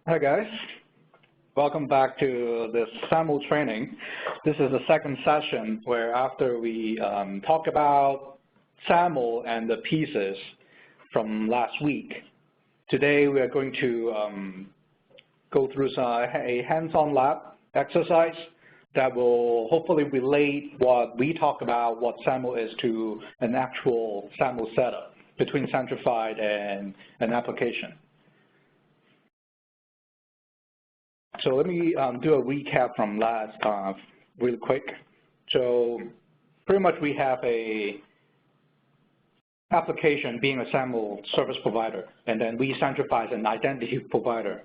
Hi guys, welcome back to this SAML training. This is the second session where after we talk about SAML and the pieces from last week, today we are going to go through a hands-on lab exercise that will hopefully relate what we talk about, what SAML is, to an actual SAML setup between Centrified and an application. So let me do a recap from last really quick. So pretty much we have a application being a SAML service provider, and then we centrify as an identity provider.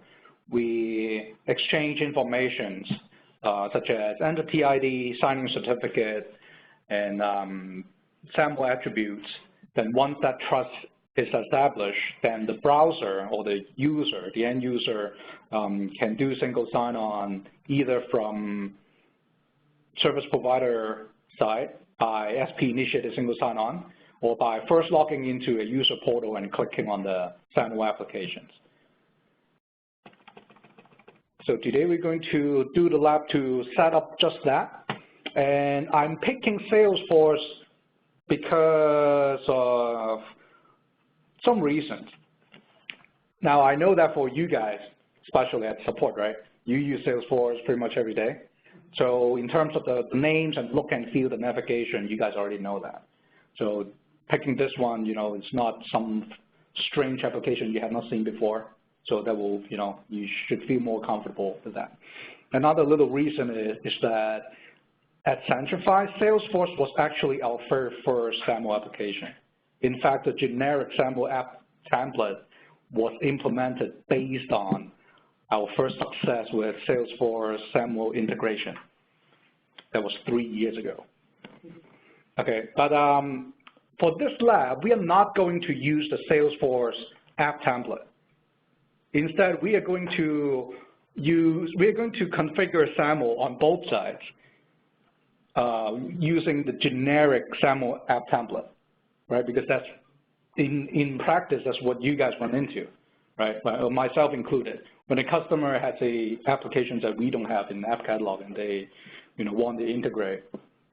We exchange information such as entity ID, signing certificate, and SAML attributes. Then once that trust is established, then the browser or the user, the end user, can do single sign-on either from service provider side by SP-initiated single sign-on, or by first logging into a user portal and clicking on the SAML applications. So today we're going to do the lab to set up just that. And I'm picking Salesforce because of some reasons. Now, I know that for you guys, especially at support, right? You use Salesforce pretty much every day. So in terms of the names and look and feel, the navigation, you guys already know that. So picking this one, it's not some strange application you have not seen before. So that will, you should feel more comfortable with that. Another little reason is that at Centrified, Salesforce was actually our very first SAML application. In fact, the generic SAML app template was implemented based on our first success with Salesforce SAML integration. That was 3 years ago. Okay, but for this lab, we are not going to use the Salesforce app template. Instead, we are going to configure SAML on both sides using the generic SAML app template. Right, because that's in practice, that's what you guys run into, right? Myself included. When a customer has a application that we don't have in the app catalog and they, want to integrate,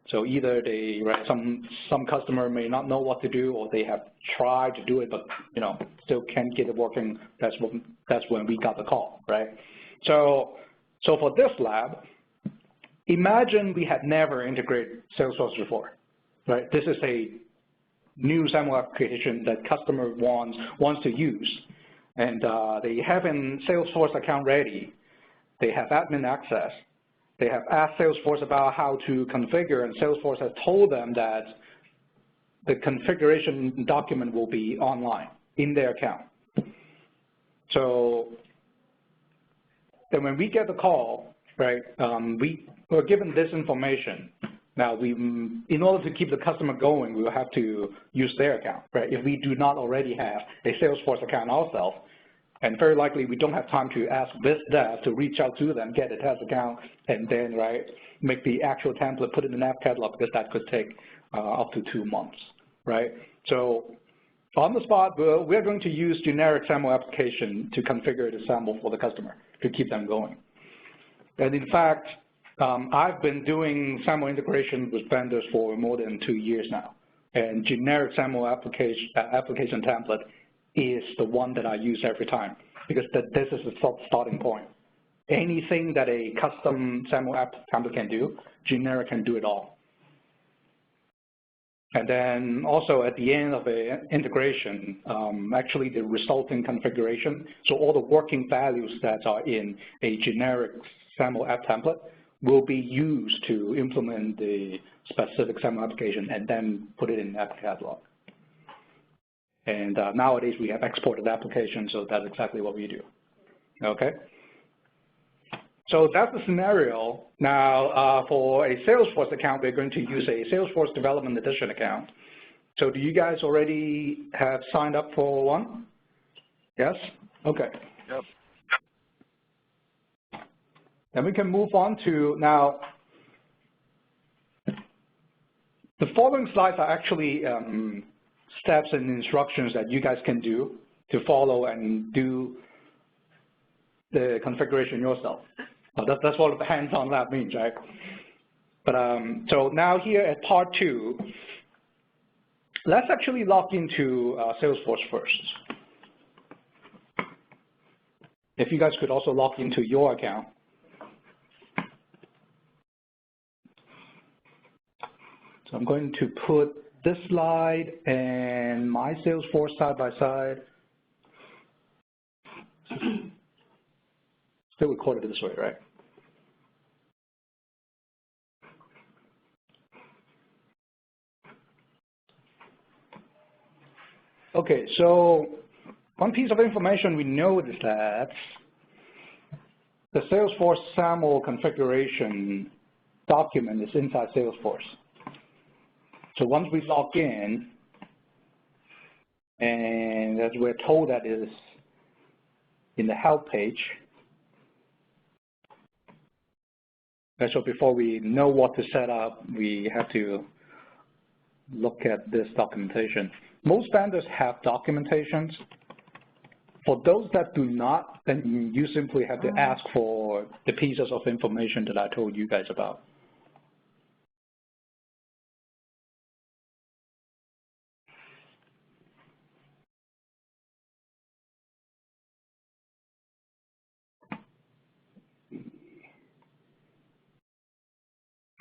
so either they, right, some customer may not know what to do, or they have tried to do it, but still can't get it working. That's when we got the call, right? So for this lab, imagine we had never integrated Salesforce before, right? This is a new SAML application that customer wants to use, and they have a Salesforce account ready. They have admin access. They have asked Salesforce about how to configure, and Salesforce has told them that the configuration document will be online in their account. So then when we get the call, right, we were given this information. Now, in order to keep the customer going, we will have to use their account, right? If we do not already have a Salesforce account ourselves, and very likely we don't have time to ask this dev to reach out to them, get a test account, and then, right, make the actual template, put it in an app catalog, because that could take up to 2 months, right? So on the spot, we're going to use generic SAML application to configure the SAML for the customer to keep them going. And in fact, I've been doing SAML integration with vendors for more than 2 years now, and generic SAML application template is the one that I use every time, because this is the starting point. Anything that a custom SAML app template can do, generic can do it all. And then also at the end of the integration, actually the resulting configuration, so all the working values that are in a generic SAML app template will be used to implement the specific SAML application and then put it in the app catalog. And nowadays we have exported applications, so that's exactly what we do. Okay? So that's the scenario. Now, for a Salesforce account, we're going to use a Salesforce Development Edition account. So do you guys already have signed up for one? Yes? Okay. Yep. Then we can move on to now. The following slides are actually steps and instructions that you guys can do to follow and do the configuration yourself. That's what the hands-on lab means, right? But so now here at part 2, let's actually log into Salesforce first. If you guys could also log into your account. So I'm going to put this slide and my Salesforce side by side. Still recorded this way, right? Okay, so one piece of information we know is that the Salesforce SAML configuration document is inside Salesforce. So once we log in, and as we're told that is in the help page, and so before we know what to set up, we have to look at this documentation. Most vendors have documentations. For those that do not, then you simply have to ask for the pieces of information that I told you guys about.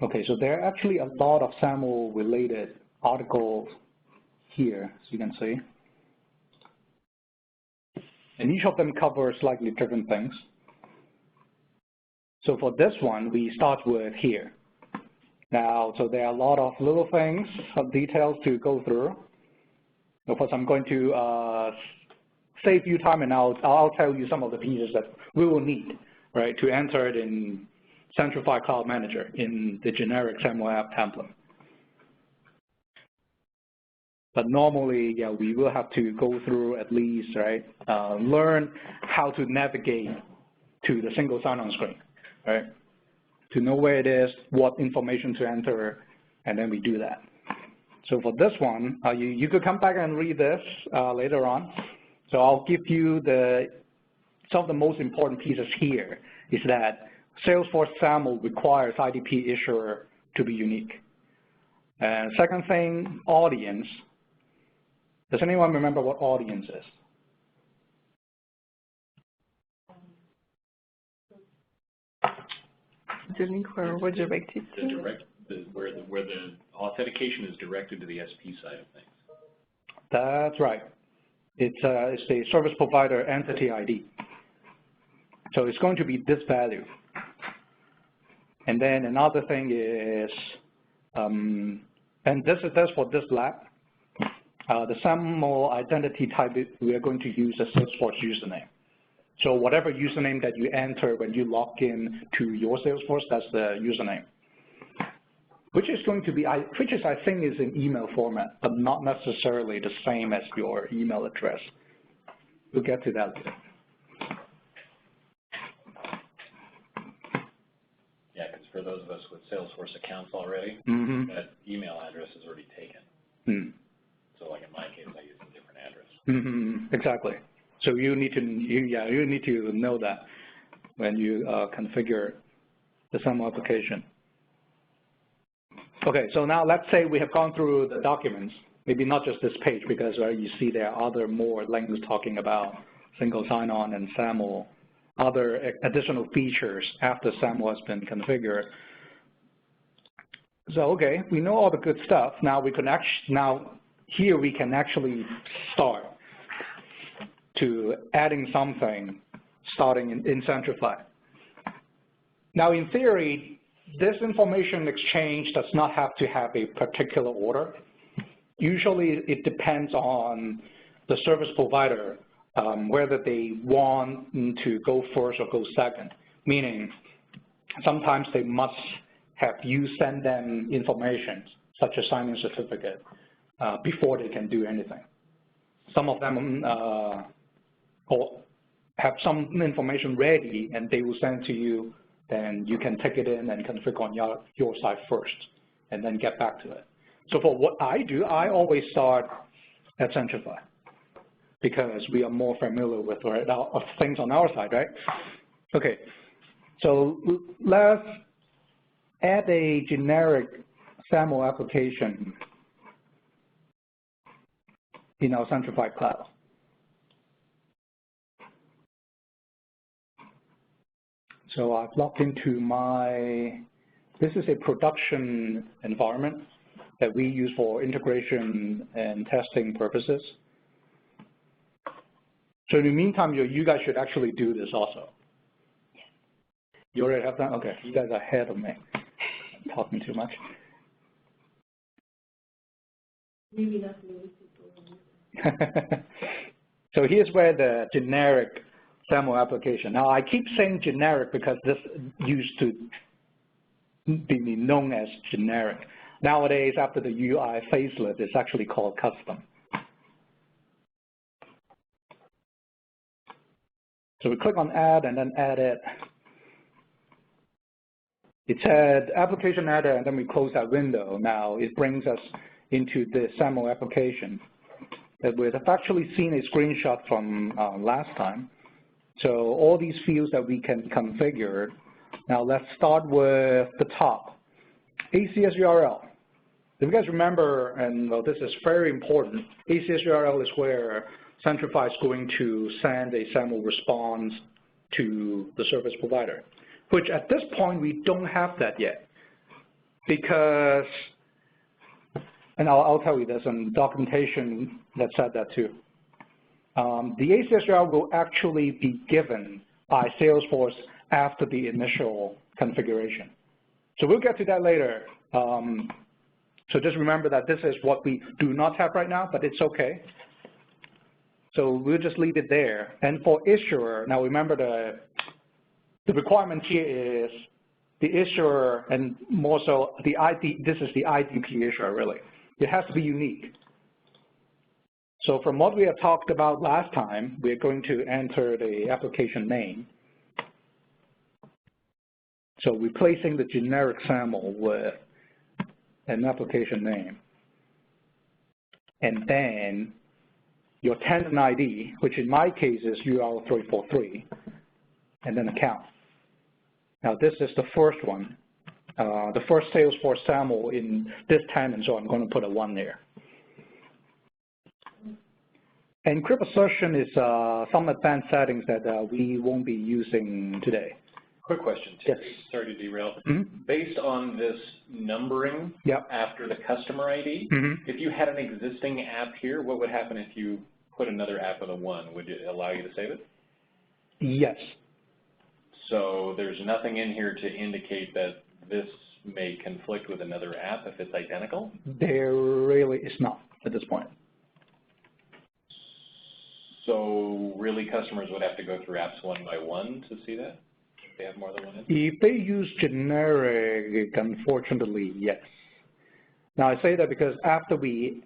Okay, so there are actually a lot of SAML-related articles here, as you can see. And each of them cover slightly different things. So for this one, we start with here. Now, so there are a lot of little things, some details to go through. Of course, I'm going to save you time, and I'll tell you some of the pieces that we will need, right, to enter it in Centrify Cloud Manager in the generic SAML app template. But normally, yeah, we will have to go through at least, right, learn how to navigate to the single sign-on screen, right, to know where it is, what information to enter, and then we do that. So for this one, you could come back and read this later on. So I'll give you some of the most important pieces here is that Salesforce SAML requires IDP issuer to be unique. And second thing, audience. Does anyone remember what audience is? The link where we're directed to? Where the authentication is directed to the SP side of things. That's right. It's the service provider entity ID. So it's going to be this value. And then another thing is, and this is for this lab, the SAML identity type, we are going to use a Salesforce username. So whatever username that you enter when you log in to your Salesforce, that's the username. Which is going to be, which is I think is in email format, but not necessarily the same as your email address. We'll get to that later. Yeah, because for those of us with Salesforce accounts already, that email address is already taken. So like in my case, I use a different address. Exactly. So you need to, you need to know that when you configure the SAML application. Okay, so now let's say we have gone through the documents, maybe not just this page, because you see there are other more links talking about single sign-on and SAML, other additional features after SAML has been configured. So okay, we know all the good stuff. Now we can here we can actually start to adding something starting in Centrify. Now in theory, this information exchange does not have to have a particular order. Usually it depends on the service provider, whether they want to go first or go second, meaning sometimes they must have you send them information, such as signing certificate, before they can do anything. Some of them have some information ready and they will send to you, then you can take it in and configure on your side first and then get back to it. So for what I do, I always start at Centrify because we are more familiar with things on our side, right? Okay, so let's add a generic SAML application in our centralized cloud. So I've logged into this is a production environment that we use for integration and testing purposes. So in the meantime, you guys should actually do this also. You already have that? Okay, you guys are ahead of me. I'm talking too much. Maybe that's So here's where the generic SAML application. Now I keep saying generic because this used to be known as generic. Nowadays, after the UI facelift, it's actually called custom. So we click on add and then add it. It said application added, and then we close that window. Now it brings us into the SAML application. We've actually seen a screenshot from last time. So all these fields that we can configure. Now let's start with the top, ACS URL. If you guys remember, and well, this is very important, ACS URL is where Centrify is going to send a SAML response to the service provider, which at this point we don't have that yet, because, and I'll tell you there's some documentation that said that too. The ACS URL will actually be given by Salesforce after the initial configuration. So we'll get to that later. So just remember that this is what we do not have right now, but it's okay. So we'll just leave it there. And for issuer, now remember the requirement here is the issuer, and more so the ID, this is the IDP issuer really. It has to be unique. So from what we have talked about last time, we're going to enter the application name. So replacing the generic SAML with an application name. And then your tenant ID, which in my case is URL 343, and then account. Now this is the first one, the first Salesforce SAML in this tenant, so I'm going to put a 1 there. Encrypt assertion is some advanced settings that we won't be using today. Quick question, Yes. Sorry to derail. Mm-hmm. Based on this numbering after the customer ID, if you had an existing app here, what would happen if you put another app with a 1? Would it allow you to save it? Yes. So there's nothing in here to indicate that this may conflict with another app if it's identical? There really is not at this point. So really customers would have to go through apps 1 by 1 to see that? If they have more than 1 instance? If they use generic, unfortunately, yes. Now I say that because after we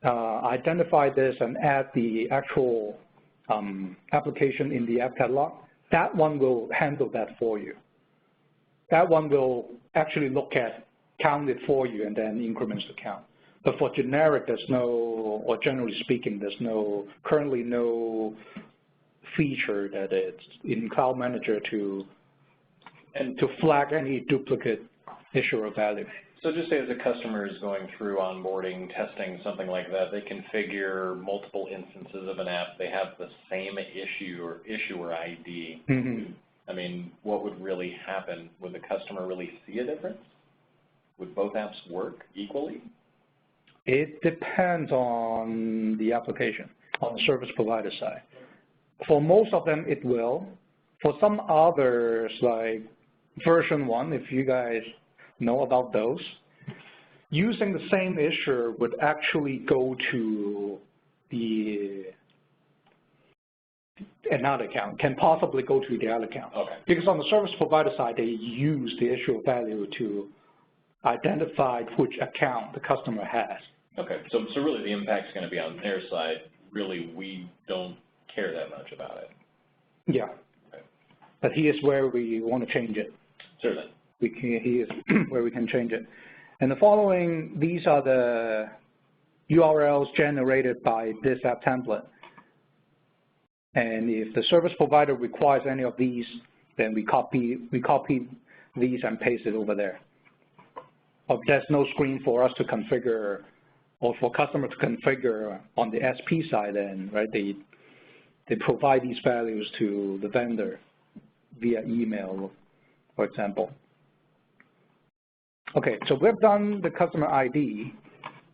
identify this and add the actual application in the app catalog, that one will handle that for you. That one will actually look at, count it for you, and then increments the count. But for generic, there's no, or generally speaking, there's currently no feature that it's in Cloud Manager to flag any duplicate issuer value. So just say as a customer is going through onboarding, testing, something like that, they configure multiple instances of an app, they have the same issue or issuer ID. I mean, what would really happen? Would the customer really see a difference? Would both apps work equally? It depends on the application, on the service provider side. For most of them, it will. For some others, like version 1, if you guys know about those, using the same issuer would actually go to another account, can possibly go to the other account. Okay. Because on the service provider side, they use the issuer value to identify which account the customer has. Okay, so really the impact's going to be on their side. Really, we don't care that much about it. Yeah. Okay. But here's where we want to change it. Certainly. Here's where we can change it. And the following, these are the URLs generated by this app template. And if the service provider requires any of these, then we copy these and paste it over there. But there's no screen for us to configure or for customer to configure on the SP side, then, right? They provide these values to the vendor via email, for example. Okay, so we've done the customer ID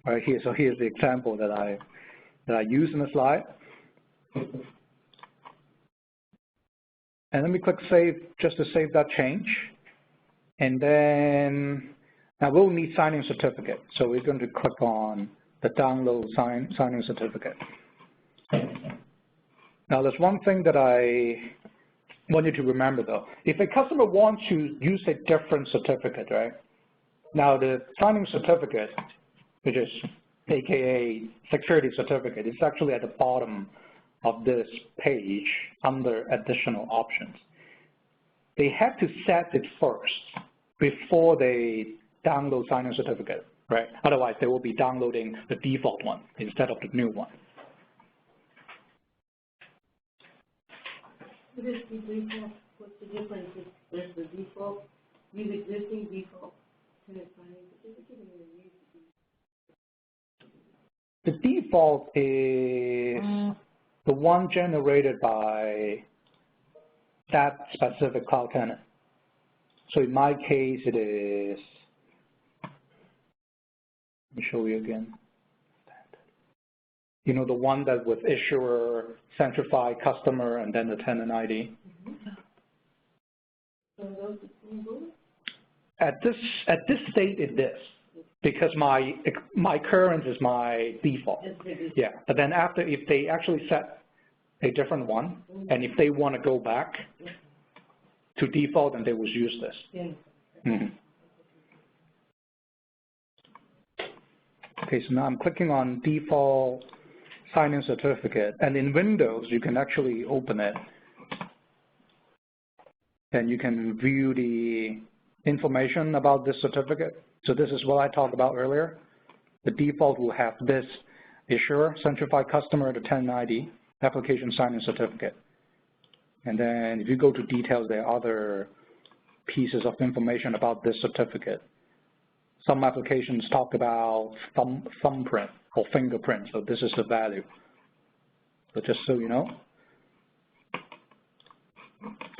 right here. So here's the example that I use in the slide. And let me click Save just to save that change. And then now we'll need signing certificate. So we're going to click on the download signing certificate. Now there's one thing that I want you to remember though. If a customer wants to use a different certificate, right? Now the signing certificate, which is AKA security certificate, is actually at the bottom of this page under additional options. They have to set it first before they download signing certificate, right? Otherwise, they will be downloading the default one instead of the new one. What is the default? What's the difference? Is the default, use existing default tenant signing certificate and then use the default is the one generated by that specific cloud tenant. So in my case, it is, let me show you again. You know, the one that with issuer, centrify, customer, and then the tenant ID. So those are the rules? At this state, it is, because my current is my default. Yeah, but then after, if they actually set a different one, and if they want to go back to default, then they will use this. Okay, so now I'm clicking on default sign-in certificate, and in Windows, you can actually open it, and you can view the information about this certificate. So this is what I talked about earlier. The default will have this issuer, centrify customer, the tenant ID, application sign-in certificate. And then if you go to details, there are other pieces of information about this certificate. Some applications talk about thumbprint or fingerprint, so this is the value. So just so you know.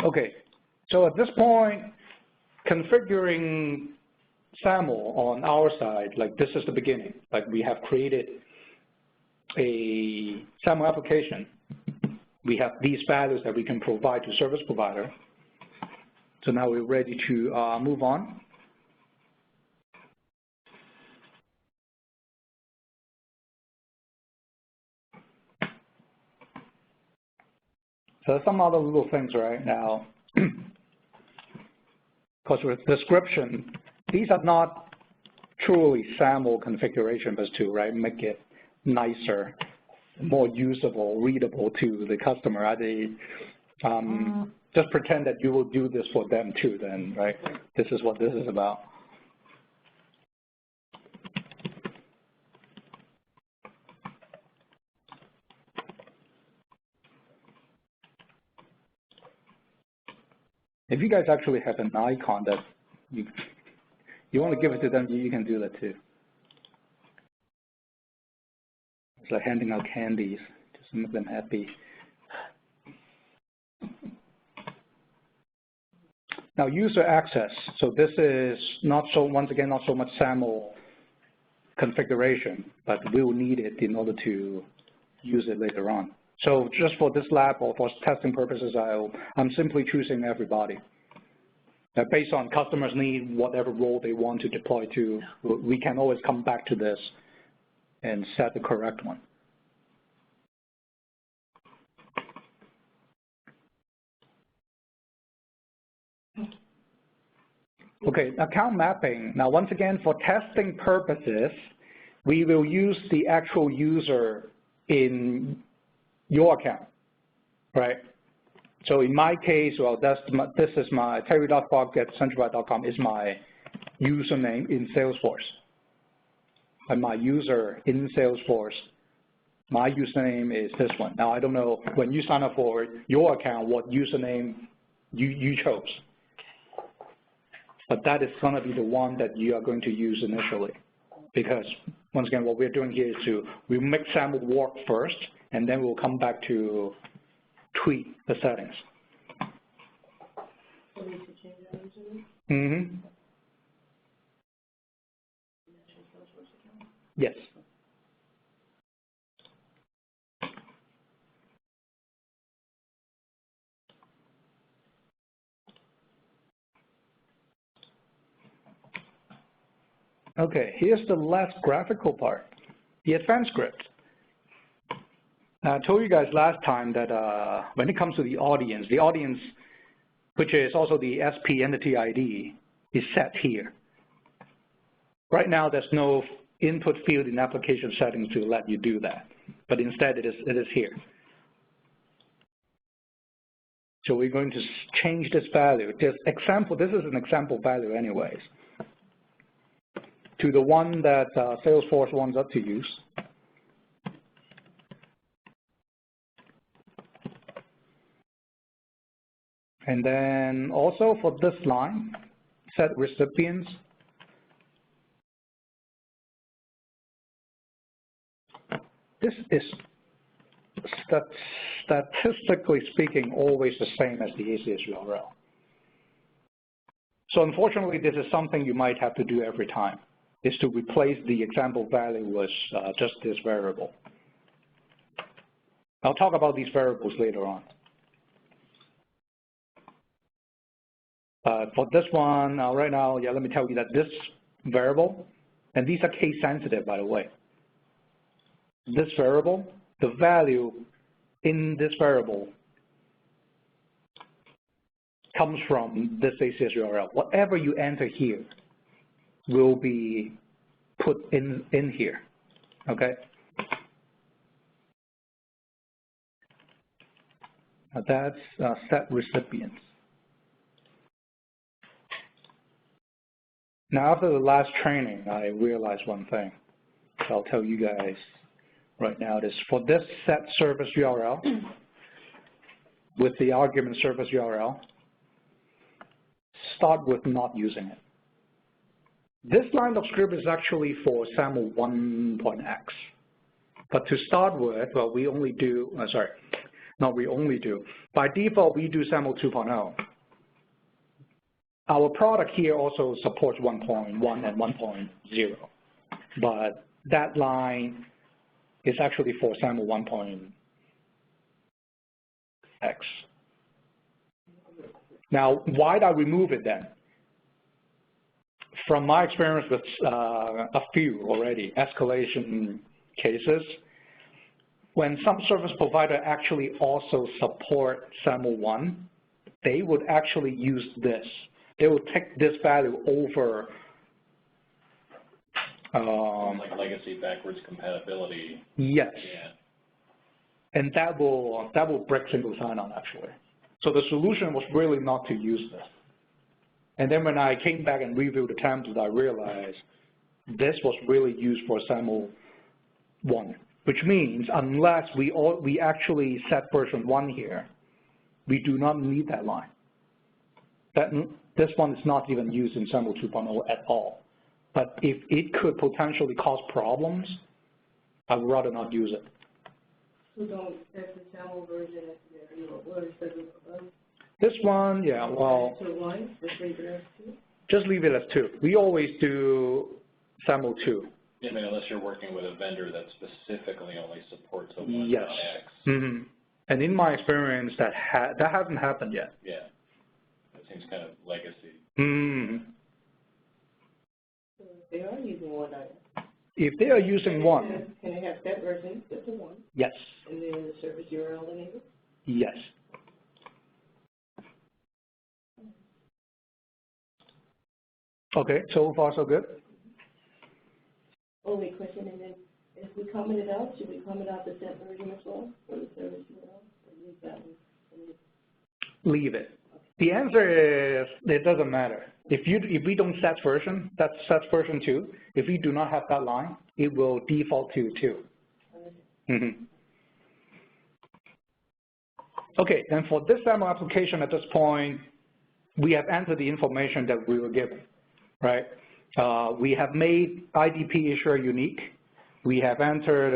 Okay, so at this point, configuring SAML on our side, like this is the beginning. Like we have created a SAML application. We have these values that we can provide to service provider. So now we're ready to move on. So some other little things right now, because with description, these are not truly SAML configuration, but to make it nicer, more usable, readable to the customer. They just pretend that you will do this for them too. Then, right? This is what this is about. If you guys actually have an icon that you want to give it to them, you can do that too. It's like handing out candies, just to make them happy. Now, user access. So this is not so, once again, not so much SAML configuration, but we will need it in order to use it later on. So just for this lab or for testing purposes, I'm simply choosing everybody. Based on customers' need, whatever role they want to deploy to, we can always come back to this and set the correct one. Okay, account mapping. Now, once again, for testing purposes, we will use the actual user in your account, right? So in my case, well, this is my terry.fogg@centrify.com is my username in Salesforce. And my user in Salesforce, my username is this one. Now, I don't know, when you sign up for your account, what username you chose. But that is going to be the one that you are going to use initially. Because, once again, what we're doing here is we make SAML work first, and then we'll come back to tweak the settings. So we should change that usually? Mm-hmm. Yes. Okay, here's the last graphical part, the advanced script. Now, I told you guys last time that when it comes to the audience, which is also the SP entity ID, is set here. Right now, there's no input field in application settings to let you do that, but instead it is here. So we're going to change this value. This is an example value anyways, to the one that Salesforce wants us to use. And then also for this line, set recipients. This is statistically speaking always the same as the ACS URL. So unfortunately, this is something you might have to do every time, is to replace the example value with just this variable. I'll talk about these variables later on. For this one, right now, let me tell you that this variable, and these are case sensitive, by the way. This variable, the value in this variable comes from this ACS URL. Whatever you enter here will be put in here, okay? Now that's set recipients. Now, after the last training, I realized one thing. So I'll tell you guys right now. This for this set service URL with the argument service URL, start with not using it. This line of script is actually for SAML 1.x. But to start with, well, we only do, by default, we do SAML 2.0. Our product here also supports 1.1 and 1.0, but that line is actually for SAML 1.x. Now, why did I remove it then? From my experience with a few already escalation cases, when some service provider actually also support SAML 1, they would actually use this. They will take this value over like legacy backwards compatibility. Yes. Yeah. And that will break single sign-on actually. So the solution was really not to use this. And then when I came back and reviewed the template, I realized this was really used for SAML 1, which means unless we actually set version 1 here, we do not need that line. This one is not even used in SAML 2.0 at all. But if it could potentially cause problems, I would rather not use it. So don't set the SAML version as there, what is the This one, yeah, well, to 1, just leave it as 2? Just leave it as 2. We always do SAML 2. I mean, unless you're working with a vendor that specifically only supports a 1.x. Yes. Mm-hmm. And in my experience, that hasn't happened yet. Yeah. That seems kind of legacy. Mm-hmm. So if they are using 1.x. If they are using 1. Can they have that version set to 1? Yes. And then the service URL enabled? Yes. Okay, so far so good? Only question, and then if we comment it out, should we comment out the set version as well for the service URL? Or leave that one? Leave it. The answer is it doesn't matter. If we don't set version, that's set version 2. If we do not have that line, it will default to 2. Mm-hmm. Okay, and for this SAML application at this point, we have entered the information that we were given, right? We have made IDP issuer unique. We have entered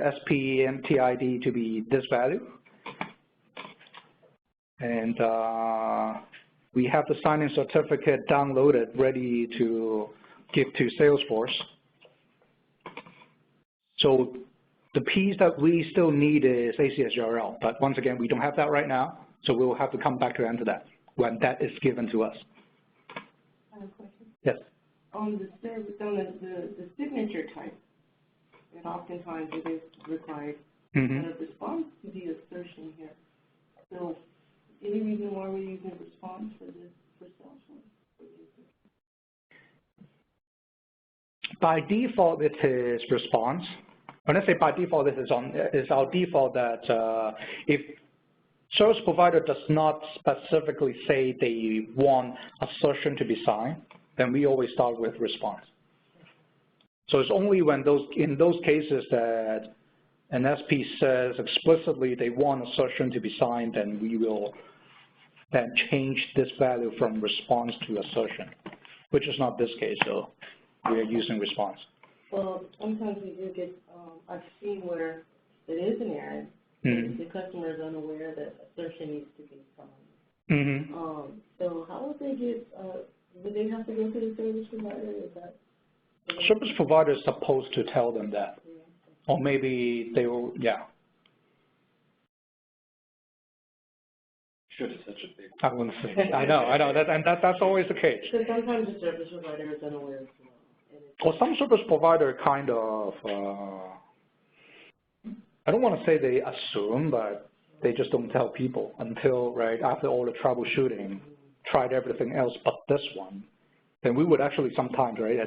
SP MTID to be this value. And we have the signing certificate downloaded, ready to give to Salesforce. So the piece that we still need is ACS URL, but once again, we don't have that right now, so we will have to come back to enter that when that is given to us. I have a question. Yes. On the service, on the signature type, and oftentimes it is required, but a response to the assertion here. So, any reason why we're using response for this for Salesforce? By default, it is response. When I say by default, this is our default that if service provider does not specifically say they want assertion to be signed, then we always start with response. So it's only when in those cases that an SP says explicitly they want assertion to be signed, then we will then change this value from response to assertion, which is not this case, so we are using response. Well, sometimes we do get, I've seen where it is an error. The customer is unaware that assertion needs to be signed. So how would they get, would they have to go to the service provider? Is that? Service provider is supposed to tell them that. Or maybe they will, yeah. Should have such a big. I wouldn't say. I know, that's always the case. Because sometimes the service provider is unaware as well. Or some service provider kind of, I don't want to say they assume, but they just don't tell people until, right, after all the troubleshooting, tried everything else but this one. Then we would actually sometimes, right,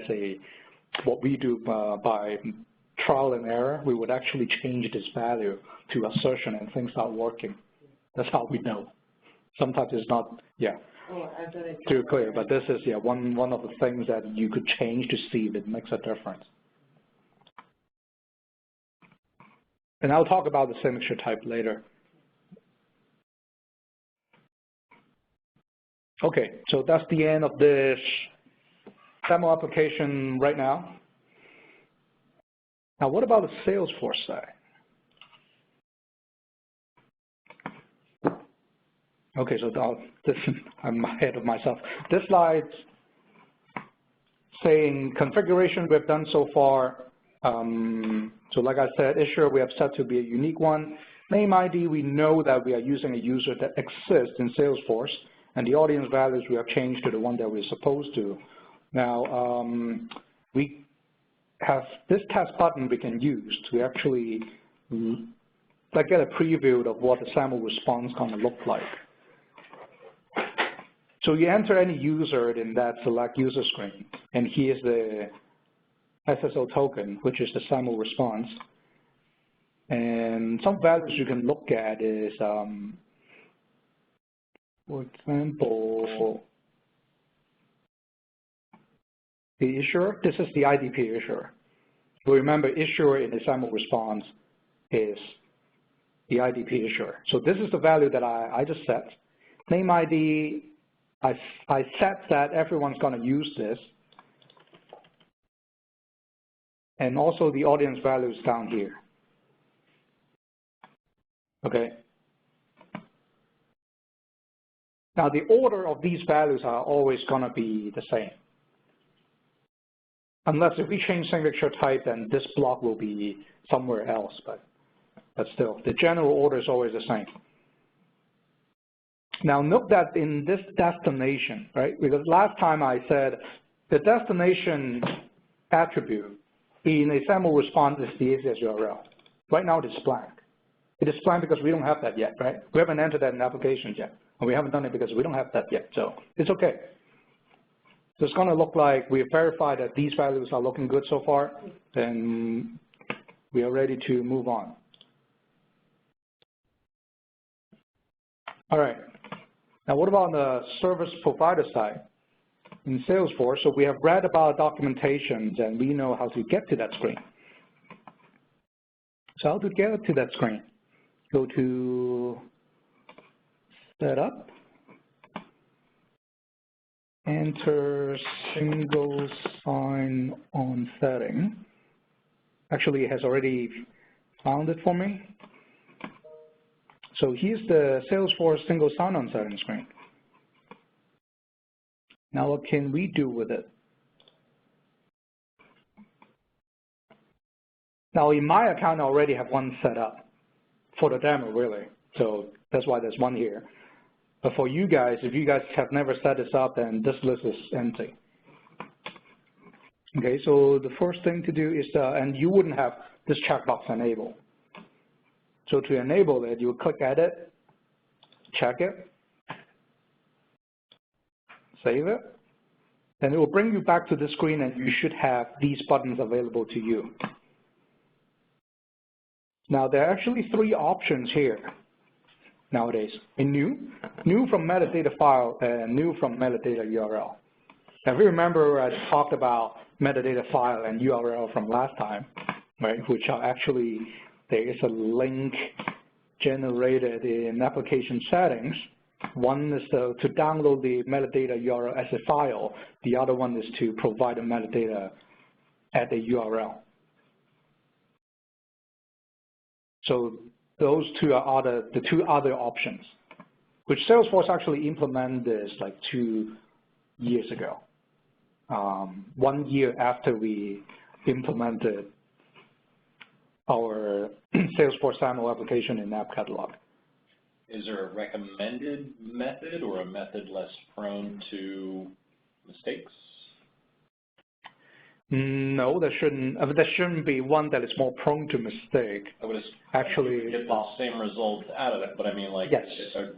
what we do by trial and error, we would actually change this value to assertion and things start working. That's how we know. Sometimes it's not, yeah, too clear, but this is, yeah, one of the things that you could change to see if it makes a difference. And I'll talk about the signature type later. Okay, so that's the end of this demo application right now. Now, what about the Salesforce side? Okay, so I'm ahead of myself. This slide saying configuration we've done so far. So like I said, issuer we have set to be a unique one. Name ID, we know that we are using a user that exists in Salesforce, and the audience values we have changed to the one that we're supposed to. Now, we have this test button we can use to actually get a preview of what the SAML response is going to look like. So you enter any user in that select user screen, and here's the SSO token, which is the SAML response. And some values you can look at is, for example, the issuer. This is the IDP issuer. So remember, issuer in the SAML response is the IDP issuer. So this is the value that I just set. Name ID, I set that everyone's going to use this. And also the audience values down here. Okay. Now the order of these values are always going to be the same. Unless if we change signature type, then this block will be somewhere else, but still, the general order is always the same. Now note that in this destination, right, because last time I said the destination attribute in a SAML response is the ACS URL. Right now it is blank. It is blank because we don't have that yet, right? We haven't entered that in applications yet, and we haven't done it because we don't have that yet, so it's okay. So it's going to look like we have verified that these values are looking good so far, then we are ready to move on. All right. Now what about the service provider side? In Salesforce, so we have read about documentations and we know how to get to that screen. So how to get to that screen? Go to setup, enter single sign-on setting. Actually, it has already found it for me. So here's the Salesforce single sign-on setting screen. Now what can we do with it? Now in my account, I already have one set up for the demo, really. So that's why there's one here. But for you guys, if you guys have never set this up, then this list is empty. Okay, so the first thing to do is, and you wouldn't have this checkbox enabled. So to enable it, you click Edit, check it, save it, and it will bring you back to the screen, and you should have these buttons available to you. Now, there are actually 3 options here nowadays. In new from metadata file, and new from metadata URL. Now, if you remember, I talked about metadata file and URL from last time, right, which are actually, there is a link generated in application settings. One is to download the metadata URL as a file. The other one is to provide the metadata at the URL. So those two are the 2 other options, which Salesforce actually implemented this like 2 years ago, 1 year after we implemented our Salesforce SAML application in App Catalog. Is there a recommended method or a method less prone to mistakes? No, there shouldn't be one that is more prone to mistake. I would actually get the same results out of it, but I mean, like, yes.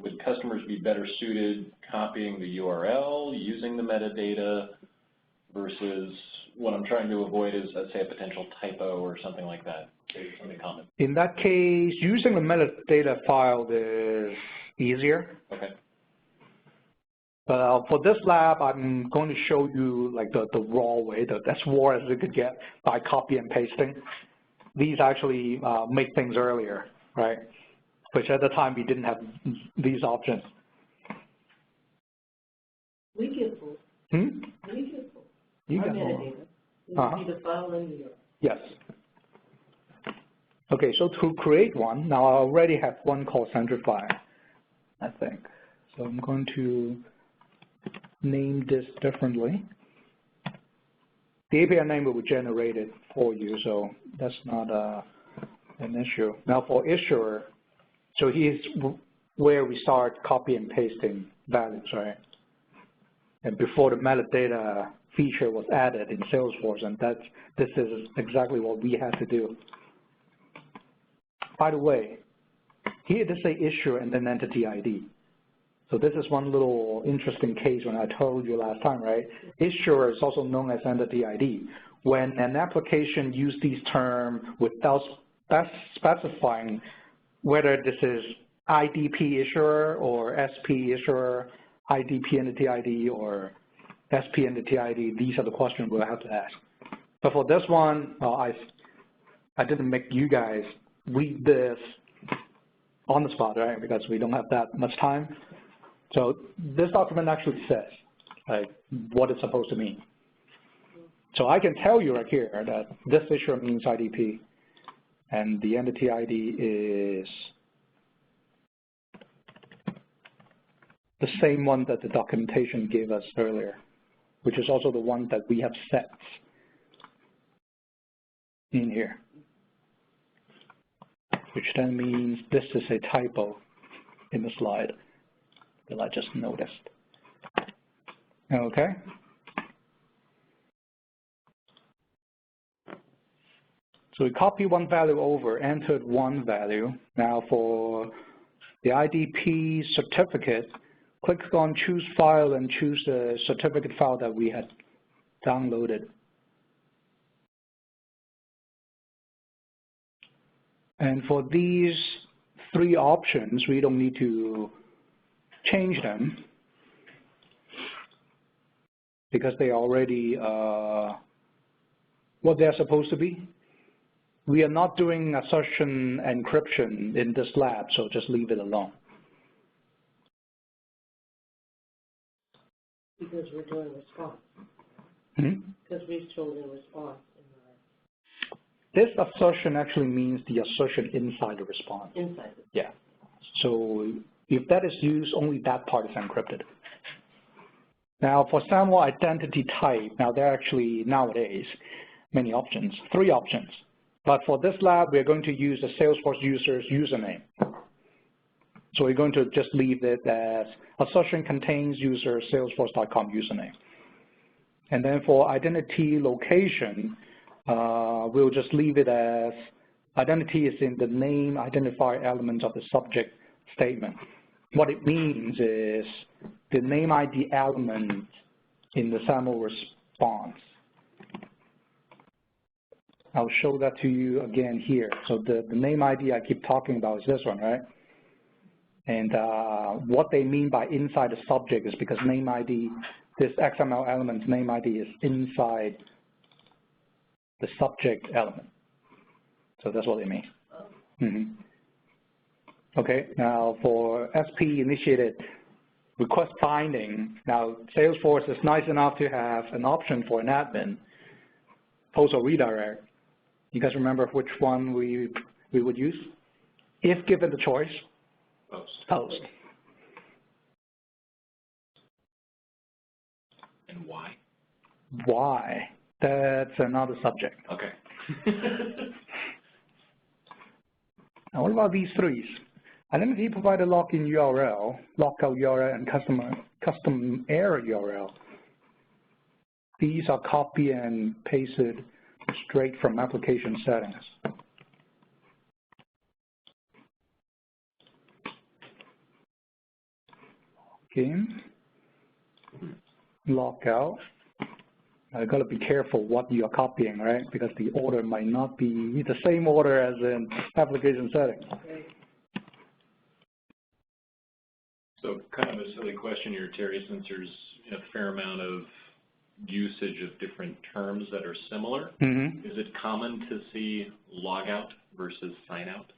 Would customers be better suited copying the URL, using the metadata, versus what I'm trying to avoid is, let's say, a potential typo or something like that? Something common. In that case, using the metadata file is easier. Okay. For this lab, I'm going to show you like the raw way, as raw as it could get by copy and pasting. These actually make things earlier, right? Which at the time we didn't have these options. We get both. We get both. You our get metadata. We need the file and the URL. Yes. Okay, so to create one, now I already have one called Centrify, I think. So I'm going to name this differently. The API name will be generated for you, so that's not an issue. Now for issuer, so here's where we start copy and pasting values, right? And before the metadata feature was added in Salesforce, and this is exactly what we had to do. By the way, here they say issuer and then entity ID. So this is one little interesting case when I told you last time, right? Issuer is also known as entity ID. When an application uses these terms without specifying whether this is IDP issuer or SP issuer, IDP entity ID or SP entity ID, these are the questions we'll have to ask. But for this one, I didn't make you guys read this on the spot, right? Because we don't have that much time. So this document actually says like what it's supposed to mean. So I can tell you right here that this issuer means IDP, and the entity ID is the same one that the documentation gave us earlier, which is also the one that we have set in here, which then means this is a typo in the slide that I just noticed. Okay. So we copy one value over, entered one value. Now for the IDP certificate, click on choose file and choose the certificate file that we had downloaded. And for these 3 options, we don't need to change them because they are already what they're supposed to be. We are not doing assertion encryption in this lab, so just leave it alone. Because we're doing response. Because we've chosen response. This assertion actually means the assertion inside the response. Inside. Yeah. So if that is used, only that part is encrypted. Now for SAML identity type, now there are actually nowadays many options, 3 options. But for this lab, we're going to use the Salesforce user's username. So we're going to just leave it as assertion contains user salesforce.com username. And then for identity location, we'll just leave it as identity is in the name identifier element of the subject statement. What it means is the name ID element in the SAML response. I'll show that to you again here. So the name ID I keep talking about is this one, right? And what they mean by inside the subject is because name ID, this XML element's name ID is inside the subject element. So that's what they mean. Okay, now for SP initiated request binding, now Salesforce is nice enough to have an option for an admin, post or redirect. You guys remember which one we would use? If given the choice, post. And why? Why? That's another subject. Okay. Now what about these 3s? Identity provider login URL, lockout URL, and custom error URL. These are copy and pasted straight from application settings. In, lockout. I gotta be careful what you are copying, right? Because the order might not be the same order as in application settings. So kind of a silly question here, Terry, since there's a fair amount of usage of different terms that are similar, is it common to see logout versus sign out?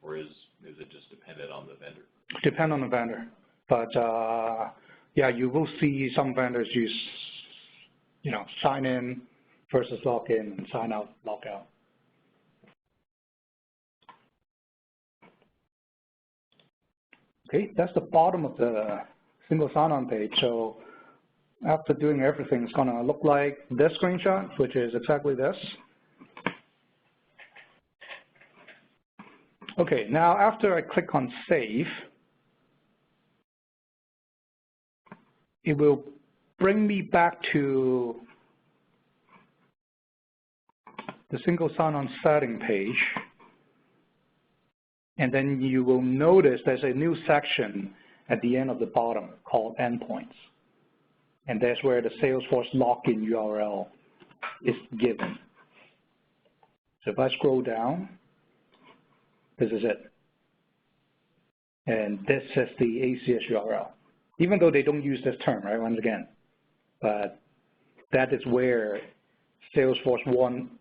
Or is it just dependent on the vendor? Depend on the vendor. But yeah, you will see some vendors use, sign in versus log in and sign out, log out. Okay, that's the bottom of the single sign-on page. So after doing everything, it's going to look like this screenshot, which is exactly this. Okay, now after I click on Save, it will bring me back to the single sign-on setting page. And then you will notice there's a new section at the end of the bottom called Endpoints. And that's where the Salesforce login URL is given. So if I scroll down, this is it. And this is the ACS URL. Even though they don't use this term, right, once again. But that is where Salesforce wants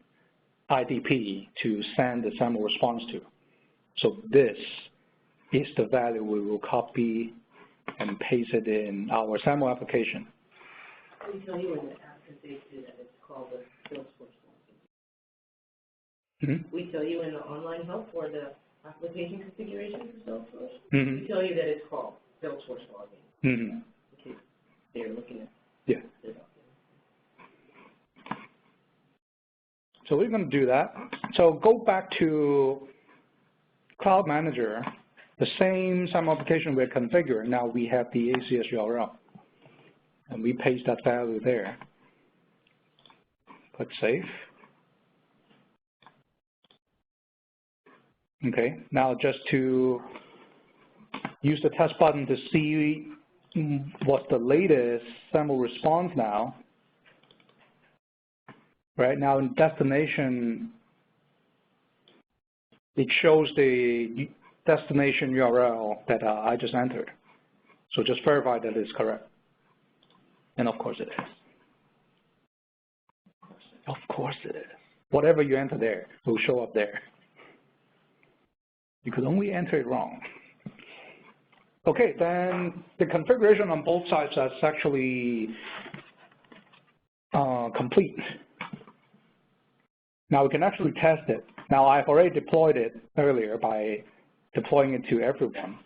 IDP to send the SAML response to. So this is the value we will copy and paste it in our SAML application. We tell you in the app config that it's called the Salesforce login. We tell you in the online help for the application configuration for Salesforce, we tell you that it's called Salesforce login. In case they're looking at the document. So we're going to do that. So go back to Cloud Manager, the same SAML application we're configuring. Now we have the ACS URL. And we paste that value there. Click Save. Okay, now just to use the test button to see what's the latest SAML response now. Right now in destination, it shows the destination URL that I just entered. So just verify that it's correct. And of course it is. Of course it is. Whatever you enter there will show up there. You could only enter it wrong. Okay, then the configuration on both sides is actually complete. Now we can actually test it. Now I've already deployed it earlier by deploying it to everyone.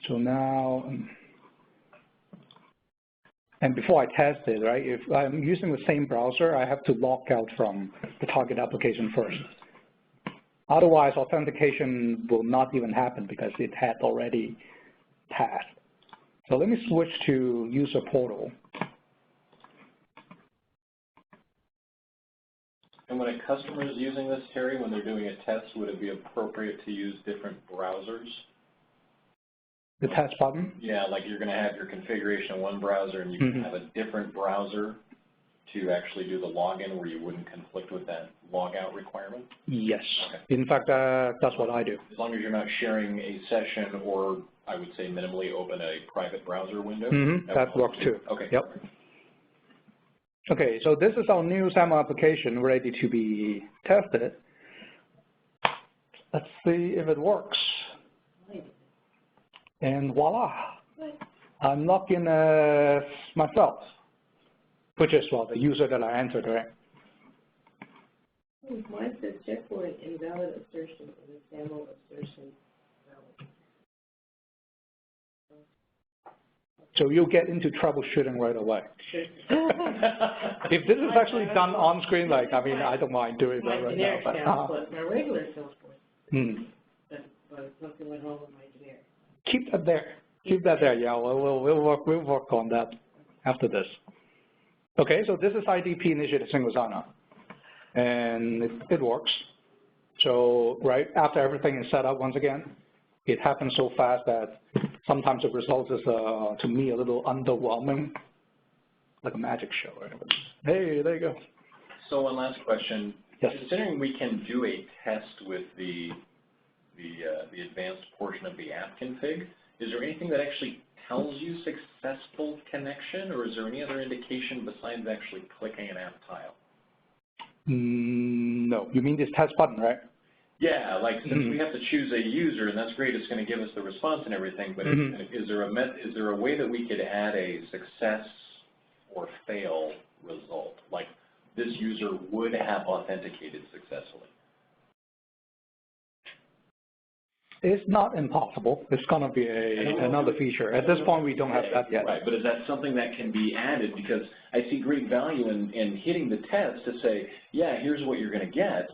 So now, and before I test it, right, if I'm using the same browser, I have to log out from the target application first. Otherwise, authentication will not even happen because it had already passed. So let me switch to user portal. And when a customer is using this, Terry, when they're doing a test, would it be appropriate to use different browsers? The test button? Yeah, like you're going to have your configuration in one browser and you can have a different browser to actually do the login where you wouldn't conflict with that logout requirement? Yes. Okay. In fact, that's what I do. As long as you're not sharing a session or, I would say, minimally open a private browser window? That works too. Okay. Yep. Okay, so this is our new SAML application ready to be tested. Let's see if it works. And voila, I'm logged in as myself, which is, well, the user that I entered, right? Mine says checkpoint invalid assertion and the SAML assertion valid. So you'll get into troubleshooting right away. If this is actually done on screen, like, I mean, I don't mind doing that right now. But my regular Salesforce, but something went wrong with my generic. Keep that there. Keep that there. Yeah, we'll work on that after this. Okay, so this is IDP initiated single sign-on, and it works. So right after everything is set up, once again, it happens so fast that sometimes the result is, to me, a little underwhelming, like a magic show. Right? Hey, there you go. So one last question. Yes. Considering we can do a test with the advanced portion of the app config, is there anything that actually tells you successful connection, or is there any other indication besides actually clicking an app tile? No, you mean this test button, right? Yeah, like since we have to choose a user, and that's great, it's going to give us the response and everything, but is there a way that we could add a success or fail result? Like this user would have authenticated successfully. It's not impossible. It's going to be another feature. At this point, we don't have that yet. Right, but is that something that can be added? Because I see great value in hitting the test to say, yeah, here's what you're going to get.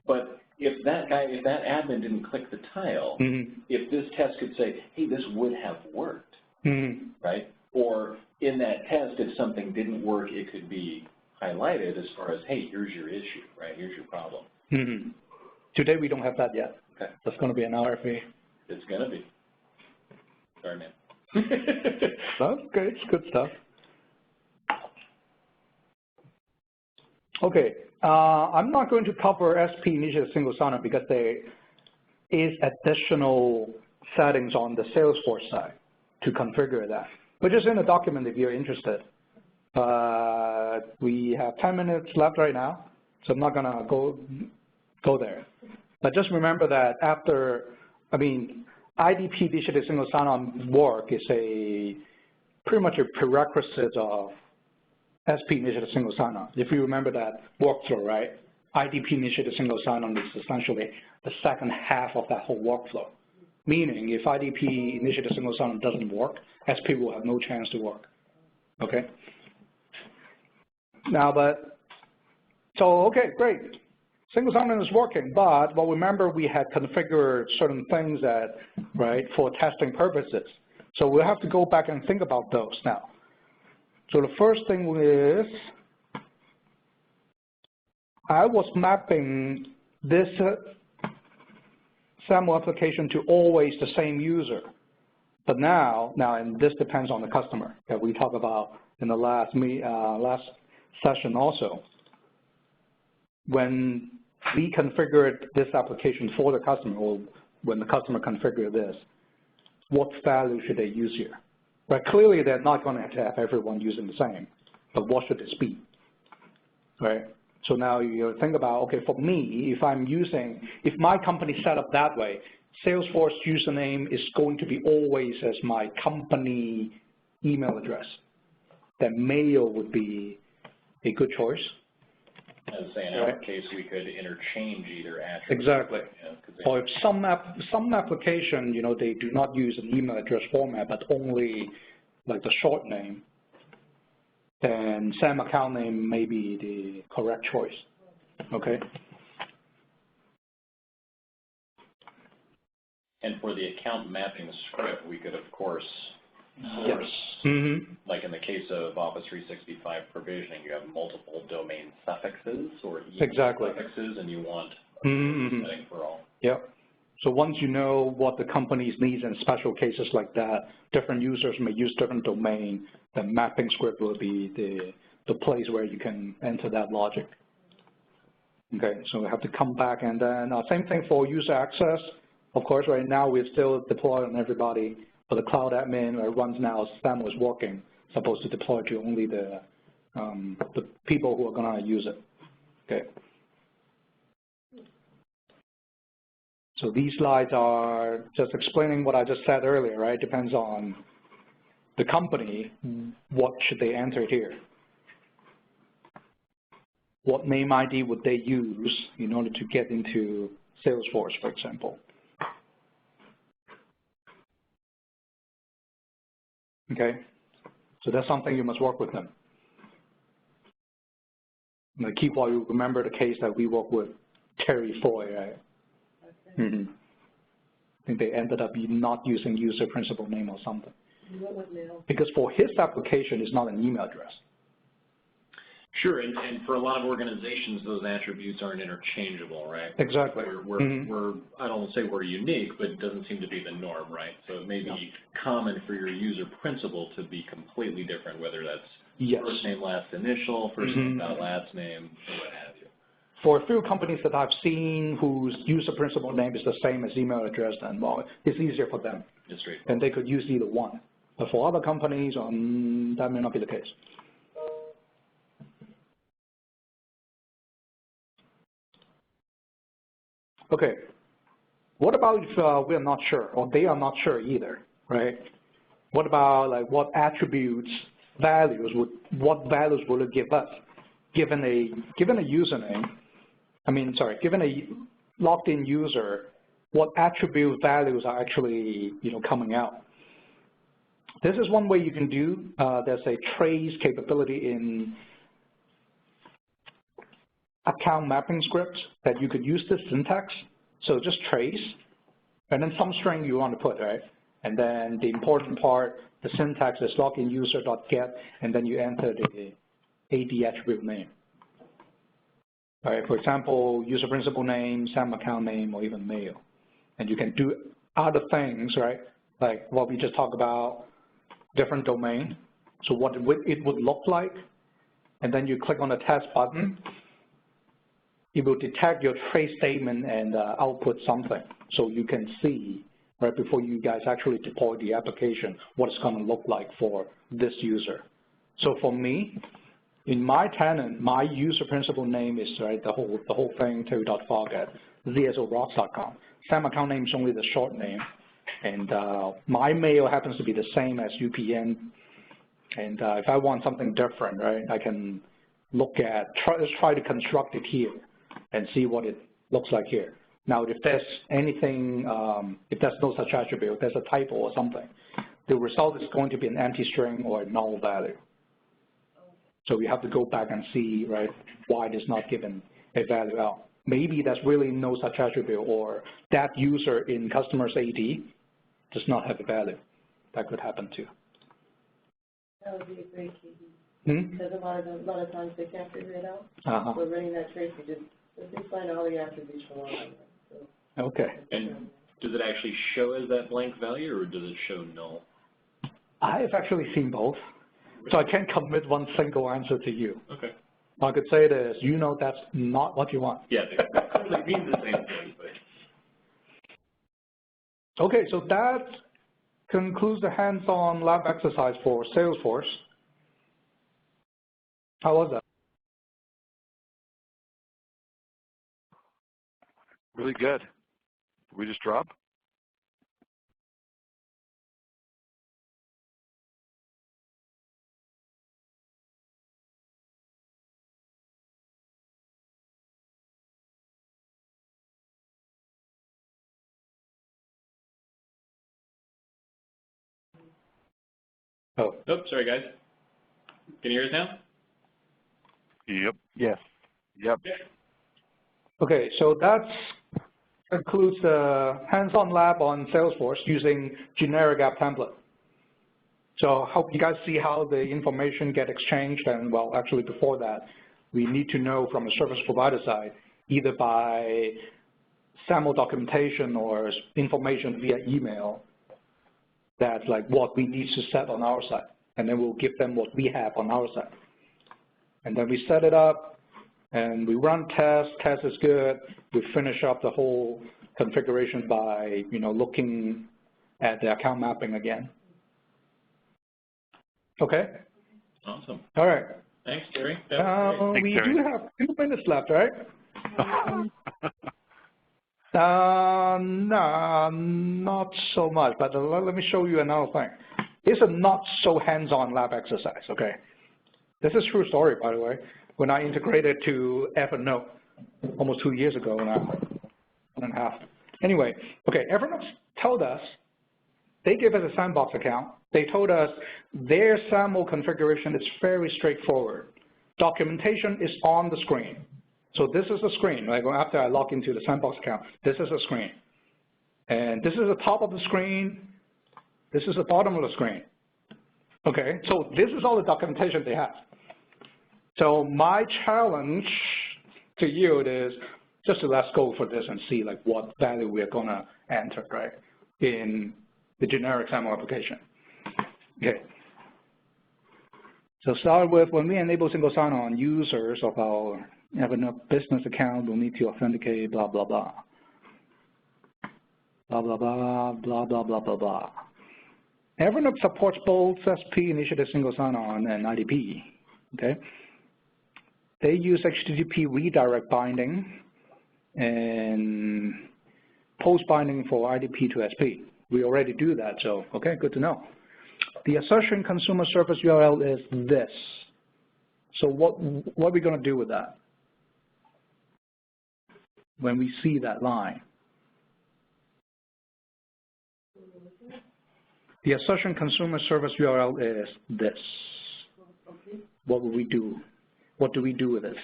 But if that admin didn't click the tile, if this test could say, hey, this would have worked, right? Or in that test, if something didn't work, it could be highlighted as far as, hey, here's your issue, right? Here's your problem. Today, we don't have that yet. Okay. That's going to be an RFA. It's going to be. Sorry, man. That's good. It's good stuff. Okay. I'm not going to cover SP initiated single sign-on because there is additional settings on the Salesforce side to configure that, which is in the document if you're interested. We have 10 minutes left right now, so I'm not going to go there. But just remember that after, I mean, IDP initiated single sign-on work is pretty much a prerequisite of SP initiated single sign-on. If you remember that workflow, right? IDP initiated single sign-on is essentially the second half of that whole workflow. Meaning, if IDP initiated single sign-on doesn't work, SP will have no chance to work. Okay? Now, okay, great. Single sign-on is working, but remember we had configured certain things that, right, for testing purposes. So we'll have to go back and think about those now. So the first thing is, I was mapping this SAML application to always the same user. But now, and this depends on the customer that we talked about in the last session also. When we configured this application for the customer, or when the customer configured this, what value should they use here? Right, clearly they're not going to have everyone using the same, but what should this be, right? So now you think about, okay, for me, if my company set up that way, Salesforce username is going to be always as my company email address. Then mail would be a good choice. As I say, in our case, we could interchange either attribute. Exactly. Yeah, or if some application, you know, they do not use an email address format, but only like the short name, then SAM account name may be the correct choice. Okay. And for the account mapping script, we could, of course, Yes. like in the case of Office 365 provisioning, you have multiple domain suffixes or suffixes, and you want setting for all. Yep. So once you know what the company's needs in special cases like that, different users may use different domain, the mapping script will be the place where you can enter that logic. Okay, so we have to come back, and then same thing for user access. Of course, right now we're still deployed on everybody. For the cloud admin, where it runs now, SAML is working, supposed to deploy to only the people who are going to use it. Okay. So these slides are just explaining what I just said earlier, right? Depends on the company, what should they enter here? What name ID would they use in order to get into Salesforce, for example? Okay, so that's something you must work with them. And keep while you remember the case that we worked with Terry Foy, right? Okay. I think they ended up not using user principal name or something. Because for his application, it's not an email address. Sure, and for a lot of organizations, those attributes aren't interchangeable, right? Exactly. We're I don't say we're unique, but it doesn't seem to be the norm, right? So it may be common for your user principal to be completely different, whether that's first name, last initial, first name, last name, or what have you. For a few companies that I've seen whose user principal name is the same as email address, then well, it's easier for them. And they could use either one. But for other companies, that may not be the case. Okay, what about if we are not sure, or they are not sure either, right? What about like what attributes, what values will it give us, given a username? Given a logged-in user, what attribute values are actually coming out? This is one way you can do. There's a trace capability in account mapping scripts that you could use this syntax. So just trace, and then some string you want to put, right? And then the important part, the syntax is login user.get, and then you enter the AD attribute name. All right, for example, user principal name, SAM account name, or even mail. And you can do other things, right? Like what we just talked about, different domain. So what it would look like, and then you click on the test button. It will detect your trace statement and output something, so you can see right before you guys actually deploy the application what it's going to look like for this user. So for me, in my tenant, my user principal name is the whole thing terry.fog at zsorocks.com. SAM account name is only the short name, and my mail happens to be the same as UPN. And if I want something different, right, I can look at let's try to construct it here and see what it looks like here. Now, if there's anything, if there's no such attribute, if there's a typo or something, the result is going to be an empty string or a null value. So we have to go back and see, right, why it is not given a value out. Maybe there's really no such attribute, or that user in customer's AD does not have a value. That could happen too. That would be a great key. Because a lot of times they can't figure it out. So running that trace, they find all the attributes from all of them. So okay. And does it actually show as that blank value, or does it show null? I have actually seen both. So I can't commit one single answer to you. Okay. I could say this, that's not what you want. Yeah, they mean the same thing. But... Okay, so that concludes the hands-on lab exercise for Salesforce. How was that? Really good. Did we just drop? Oh. Oops, sorry guys. Can you hear us now? Yep. Yes. Yep. Yeah. Okay, so that concludes the hands-on lab on Salesforce using generic app template. So I hope you guys see how the information get exchanged, and well, actually before that, we need to know from the service provider side, either by SAML documentation or information via email, that's like what we need to set on our side. And then we'll give them what we have on our side. And then we set it up, and we run tests. Test is good. We finish up the whole configuration by, looking at the account mapping again. Okay? Awesome. All right. Thanks, Terry. We do have 2 minutes left, right? No, not so much, but let me show you another thing. It's a not so hands-on lab exercise, okay? This is a true story, by the way. When I integrated to Evernote almost 2 years ago now, 1.5. Anyway, okay, Evernote told us, they gave us a sandbox account. They told us their SAML configuration is very straightforward. Documentation is on the screen. So this is the screen, right? After I log into the sandbox account, this is the screen. And this is the top of the screen. This is the bottom of the screen. Okay, so this is all the documentation they have. So my challenge to you is just to let's go for this and see like what value we're gonna enter, right, in the generic SAML application. Okay. So start with, when we enable single sign-on, users of our Evernote business account will need to authenticate, blah, blah, blah. Blah, blah, blah, blah, blah, blah, blah, blah. Evernote supports both SP initiative single sign-on and IDP, okay? They use HTTP redirect binding and post binding for IDP to SP. We already do that, so, okay, good to know. The assertion consumer service URL is this. So what are we gonna do with that when we see that line? The assertion consumer service URL is this. What will we do? What do we do with this?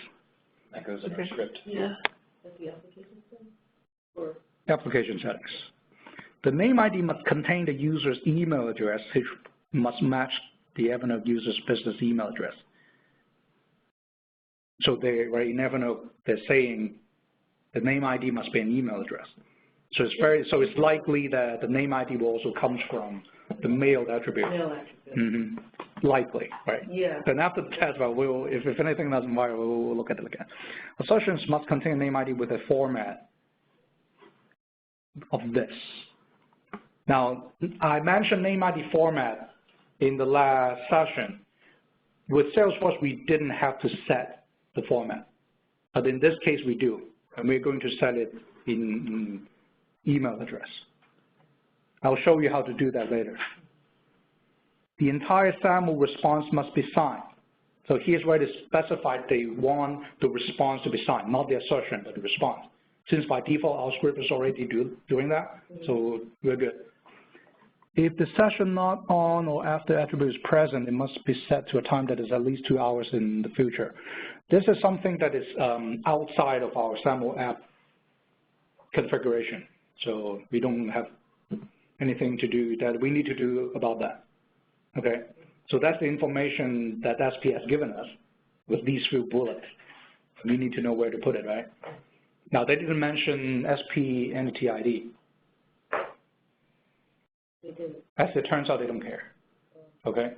That goes in our script. Yeah. That's the application settings? Or? Application settings. The name ID must contain the user's email address, which must match the Evernote user's business email address. So right in Evernote, they're saying the name ID must be an email address. So it's likely that the name ID will also comes from the mailed attribute. Mail attribute. Mm-hmm. Likely, right? Yeah. Then after the test, well, if anything doesn't work, we'll look at it again. Assertions must contain name ID with a format of this. Now, I mentioned name ID format in the last session. With Salesforce, we didn't have to set the format, but in this case, we do, and we're going to set it in email address. I'll show you how to do that later. The entire SAML response must be signed. So here's where it's specified they want the response to be signed, not the assertion, but the response. Since by default, our script is already doing that, so we're good. If the session not on or after attribute is present, it must be set to a time that is at least 2 hours in the future. This is something that is outside of our SAML app configuration. So we don't have anything to do that we need to do about that. Okay, so that's the information that SP has given us with these few bullets. We need to know where to put it, right? Now, they didn't mention SP entity ID. They did. As it turns out, they don't care. Okay.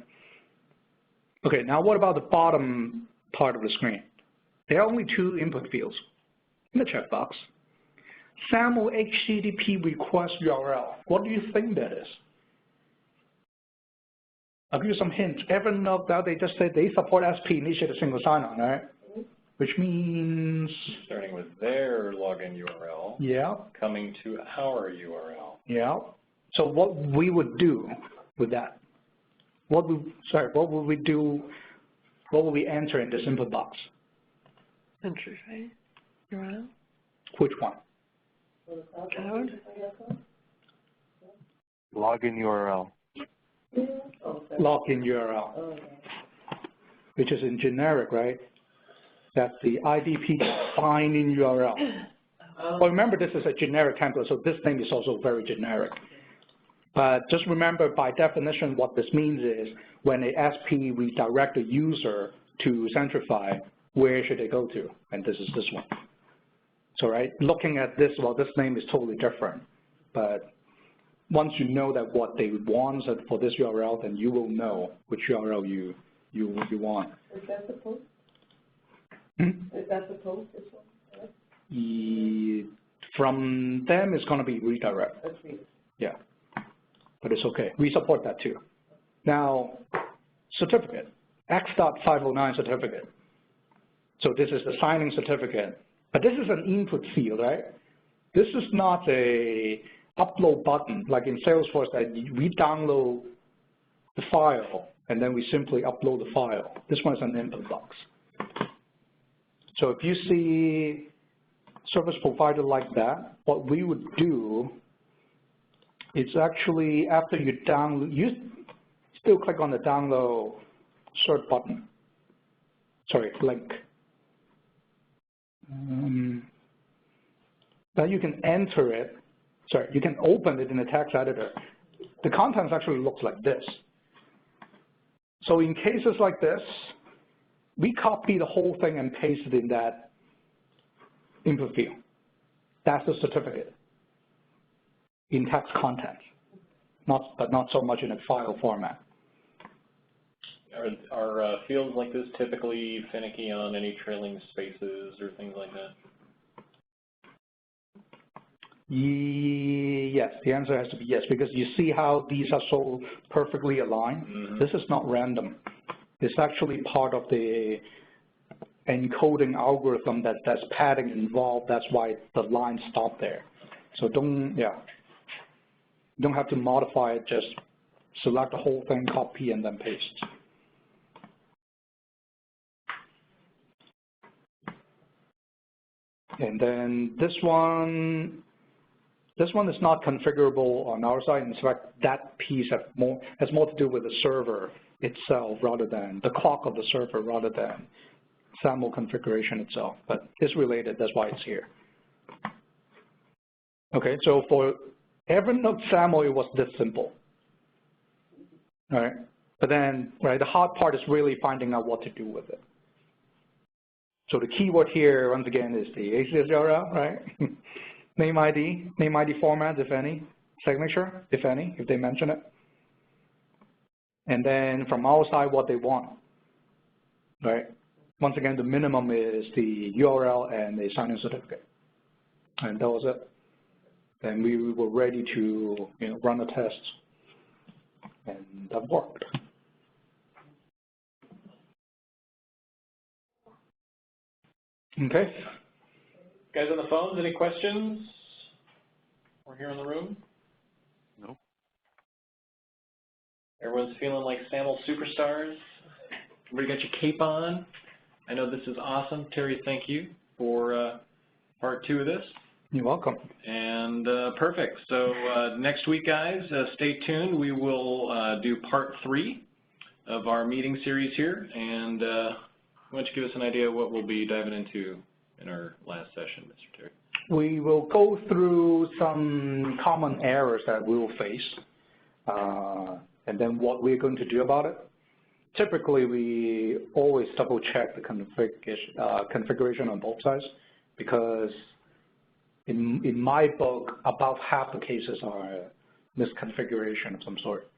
Okay, now what about the bottom part of the screen? There are only 2 input fields in the checkbox. SAML HTTP request URL. What do you think that is? I'll give you some hints. Evernote that they just said they support SP initiative single sign-on, right? Which means Starting with their login URL. Yeah. Coming to our URL. Yeah. So what we would do with that? What would we do? What would we enter in this input box? Entry, right? URL? Which one? Cloud? Login URL. login URL, which is in generic, right? That's the IDP defining URL. Well, remember, this is a generic template, so this name is also very generic. But just remember, by definition, what this means is when a SP redirect a user to Centrify, where should they go to? And this is this one. So, right, looking at this, well, this name is totally different. But once you know that what they want for this URL, then you will know which URL you want. Is that the post? Hmm? Is that the post, this one? From them, it's going to be redirect. Okay. Yeah, but it's okay. We support that too. Now, certificate, X.509 certificate. So this is the signing certificate, but this is an input field, right? This is not a upload button like in Salesforce that we download the file and then we simply upload the file. This one is an input box. So if you see service provider like that, what we would do is actually after you download, you still click on the download cert button. Sorry, link. Then you can enter it. Sorry, you can open it in the text editor. The contents actually looks like this. So in cases like this, we copy the whole thing and paste it in that input field. That's the certificate in text content, but not so much in a file format. Are fields like this typically finicky on any trailing spaces or things like that? Yes, the answer has to be yes, because you see how these are so perfectly aligned? Mm-hmm. This is not random. It's actually part of the encoding algorithm that's padding involved. That's why the lines stop there. So don't have to modify it, just select the whole thing, copy, and then paste. And then this one is not configurable on our side. In fact, that piece has more to do with the server itself rather than the clock of the server rather than SAML configuration itself. But it's related, that's why it's here. Okay, so for Evernote SAML, it was this simple. All right, but then the hard part is really finding out what to do with it. So the keyword here, once again, is the ACS URL, right? Name ID format, if any, signature, if any, if they mention it. And then from our side, what they want, right? Once again, the minimum is the URL and the signing certificate. And that was it. Then we were ready to run a test, and that worked. Okay. Guys on the phones, any questions? We're here in the room. No. Everyone's feeling like SAML superstars. Everybody got your cape on. I know this is awesome. Terry, thank you for part 2 of this. You're welcome. And perfect. So next week, guys, stay tuned. We will do part 3 of our meeting series here. And why don't you give us an idea of what we'll be diving into in our last session, Mr. Terry? We will go through some common errors that we will face, and then what we're going to do about it. Typically, we always double check the configuration on both sides, because in my book, about half the cases are misconfiguration of some sort.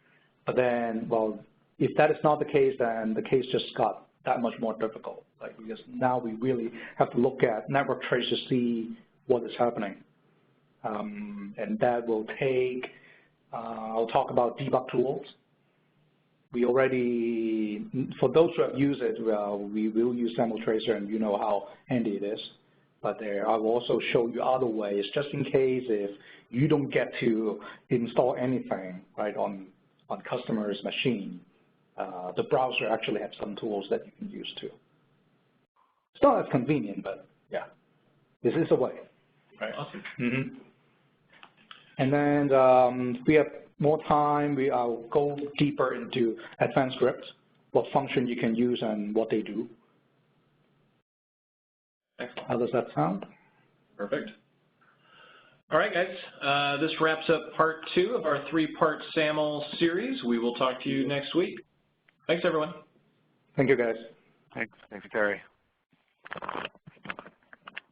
But then, well, if that is not the case, then the case just got that much more difficult. Because now we really have to look at network trace to see what is happening. And that will take, I'll talk about debug tools. We already, for those who have used it, we will use SAML Tracer, and you know how handy it is. But I will also show you other ways, just in case if you don't get to install anything on customer's machine. The browser actually has some tools that you can use too. It's not as convenient, but yeah, this is a way. Right. Awesome. Mm-hmm. And then we have more time, I'll go deeper into advanced scripts, what function you can use and what they do. Excellent. How does that sound? Perfect. All right, guys. This wraps up part 2 of our 3-part SAML series. We will talk to you next week. Thanks, everyone. Thank you, guys. Thanks, Terry.